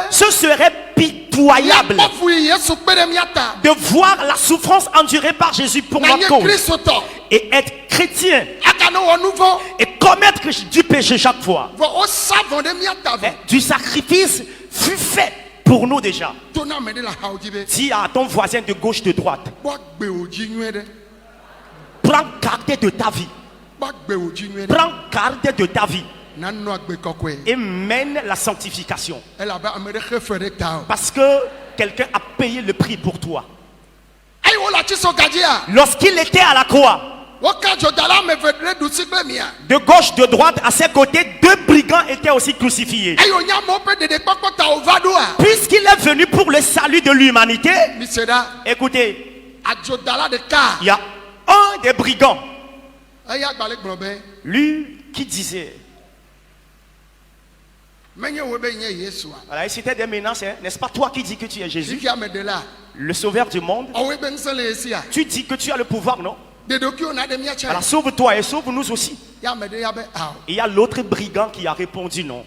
Ce serait pitoyable de voir la souffrance endurée par Jésus pour notre cause et être chrétien et commettre du péché chaque fois. Du sacrifice fut fait pour nous déjà. Dis à ton voisin de gauche, de droite, prends garde de ta vie. Prends garde de ta vie et mène la sanctification. Parce que quelqu'un a payé le prix pour toi. Lorsqu'il était à la croix, de gauche, de droite, à ses côtés, 2 brigands étaient aussi crucifiés. Puisqu'il est venu pour le salut de l'humanité, écoutez, il y a un des brigands, lui qui disait, voilà, et c'était des menaces, hein? N'est-ce pas toi qui dis que tu es Jésus, le sauveur du monde? Tu dis que tu as le pouvoir, non? Alors sauve-toi et sauve-nous aussi. Et il y a l'autre brigand qui a répondu non.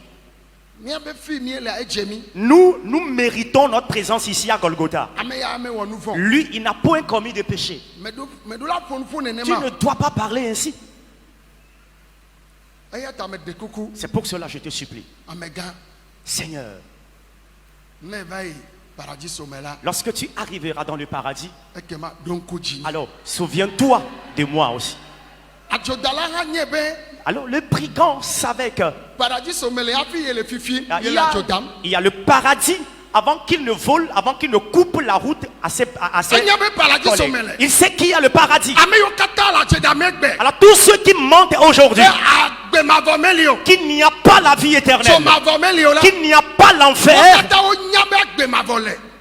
Nous méritons notre présence ici à Golgotha. Lui, il n'a point commis de péché. Tu ne dois pas parler ainsi. C'est pour cela que je te supplie, Seigneur, lorsque tu arriveras dans le paradis, alors souviens-toi de moi aussi. Alors le brigand savait que il y a le paradis avant qu'il ne vole, avant qu'il ne coupe la route à ses collègues. Il sait qu'il y a le paradis. Alors tous ceux qui mentent aujourd'hui qu'il n'y a pas la vie éternelle, qu'il n'y a pas l'enfer,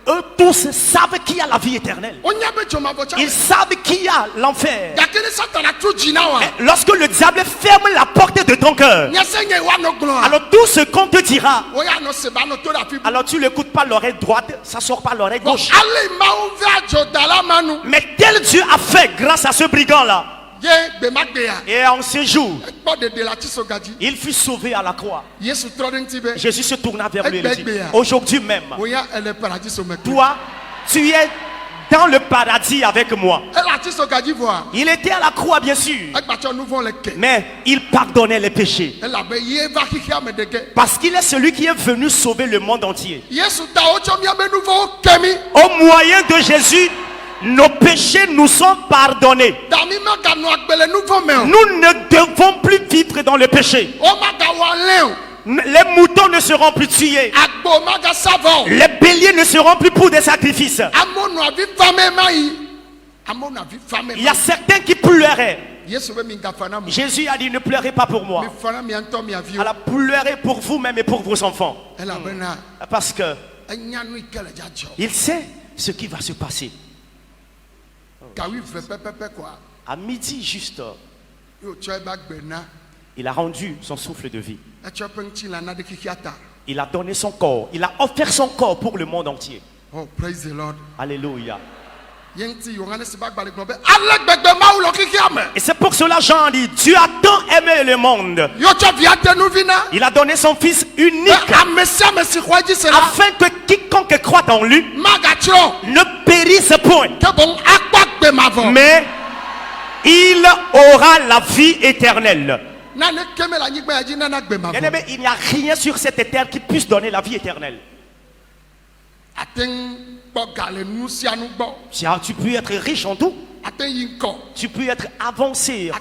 eux tous savent qu'il y a la vie éternelle. Ils savent qu'il y a l'enfer. Lorsque le diable ferme la porte de ton cœur, alors tout ce qu'on te dira, alors tu n'écoutes pas l'oreille droite, ça sort pas l'oreille gauche. Mais tel Dieu a fait grâce à ce brigand là. Et en ce jour, il fut sauvé à la croix. Jésus se tourna vers lui et dit, aujourd'hui même, toi, tu es dans le paradis avec moi. Il était à la croix, bien sûr, mais il pardonnait les péchés. Parce qu'il est celui qui est venu sauver le monde entier. Au moyen de Jésus, nos péchés nous sont pardonnés. Nous ne devons plus vivre dans le péché. Les moutons ne seront plus tués. Les béliers ne seront plus pour des sacrifices. Il y a certains qui pleuraient. Jésus a dit, ne pleurez pas pour moi. Alors pleurez pour vous-même et pour vos enfants. Parce que il sait ce qui va se passer. À midi juste, il a rendu son souffle de vie. Il a donné son corps. Il a offert son corps pour le monde entier. Oh, praise the Lord. Alléluia. Et c'est pour cela Jean dit, Dieu a tant aimé le monde, il a donné son fils unique, afin que quiconque croit en lui ne périsse point, mais il aura la vie éternelle. Bien-aimé, il n'y a rien sur cette terre qui puisse donner la vie éternelle. Tu peux être riche en tout. Tu peux être avancé.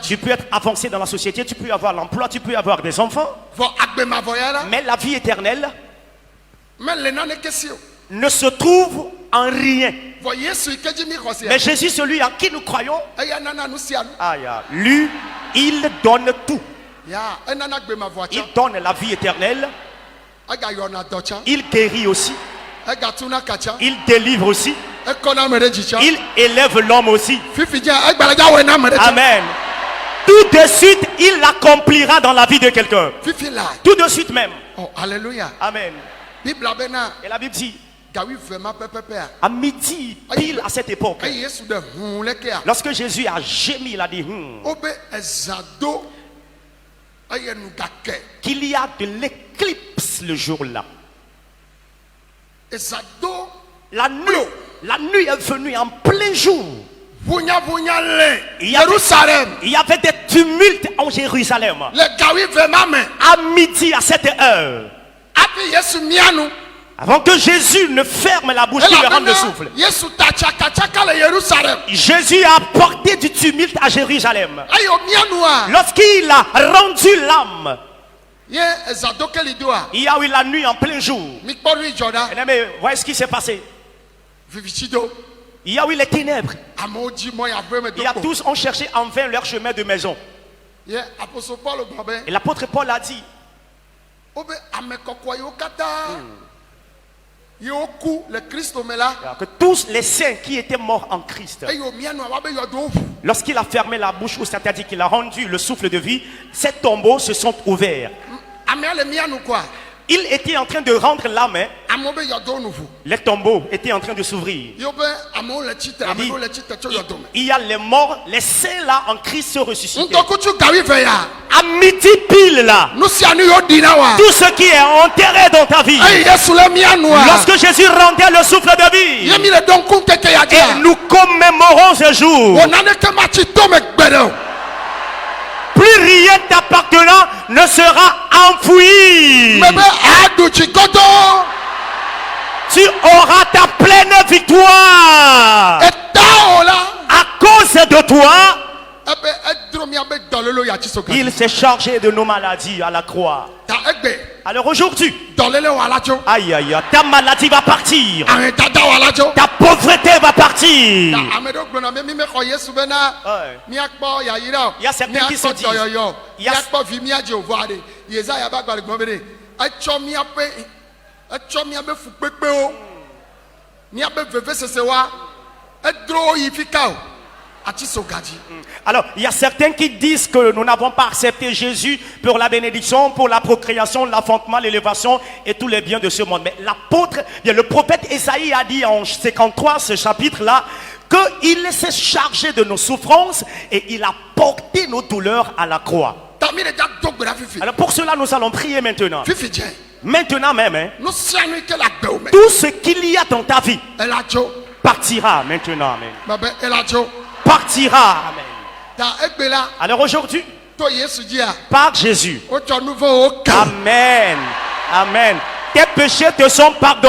Tu peux être avancé dans la société. Tu peux avoir l'emploi. Tu peux avoir des enfants. Mais la vie éternelle ne se trouve en rien. Mais Jésus, celui en qui nous croyons, lui, il donne tout. Il donne la vie éternelle. Il guérit aussi. Il délivre aussi. Il élève l'homme aussi. Amen. Tout de suite, il l'accomplira dans la vie de quelqu'un. Tout de suite même. Oh, alléluia. Amen. Et la Bible dit, à midi, pile à cette époque, lorsque Jésus a gémi, il a dit qu'il y a de l'éclipse 6 le jour-là. La nuit est venue en plein jour. Il y avait des tumultes en Jérusalem. À midi, à cette heure. Avant que Jésus ne ferme la bouche, qu'il le rende le souffle. Jésus a apporté du tumulte à Jérusalem. Lorsqu'il a rendu l'âme, il y a eu la nuit en plein jour. Mais voyez ce qui s'est passé. Il y a eu les ténèbres. Et tous ont cherché en vain leur chemin de maison. Et l'apôtre Paul a dit que tous les saints qui étaient morts en Christ, lorsqu'il a fermé la bouche, ou c'est-à-dire qu'il a rendu le souffle de vie, ces tombeaux se sont ouverts. Il était en train de rendre l'âme. Les tombeaux étaient en train de s'ouvrir. Il y a les morts, les saints là en Christ se ressuscitent. À midi pile là, tout ce qui est enterré dans ta vie, lorsque Jésus rendait le souffle de vie, et nous commémorons ce jour, plus rien t'appartenant ne sera enfoui. Tu auras ta pleine victoire. À cause de toi, il s'est chargé de nos maladies à la croix. Alors aujourd'hui, aïe aïe, ta maladie va partir. Ta pauvreté va partir. Il y a certains qui se disent, alors, il y a certains qui disent que nous n'avons pas accepté Jésus pour la bénédiction, pour la procréation, l'enfantement, l'élévation et tous les biens de ce monde. Mais l'apôtre, le prophète Esaïe a dit en 53, ce chapitre-là, qu'il s'est chargé de nos souffrances et il a porté nos douleurs à la croix. Alors pour cela, nous allons prier maintenant. Maintenant même, hein, tout ce qu'il y a dans ta vie partira maintenant. Amen. Partira. Amen. Alors aujourd'hui, par Jésus. Amen. Amen. Tes péchés te sont pardonnés.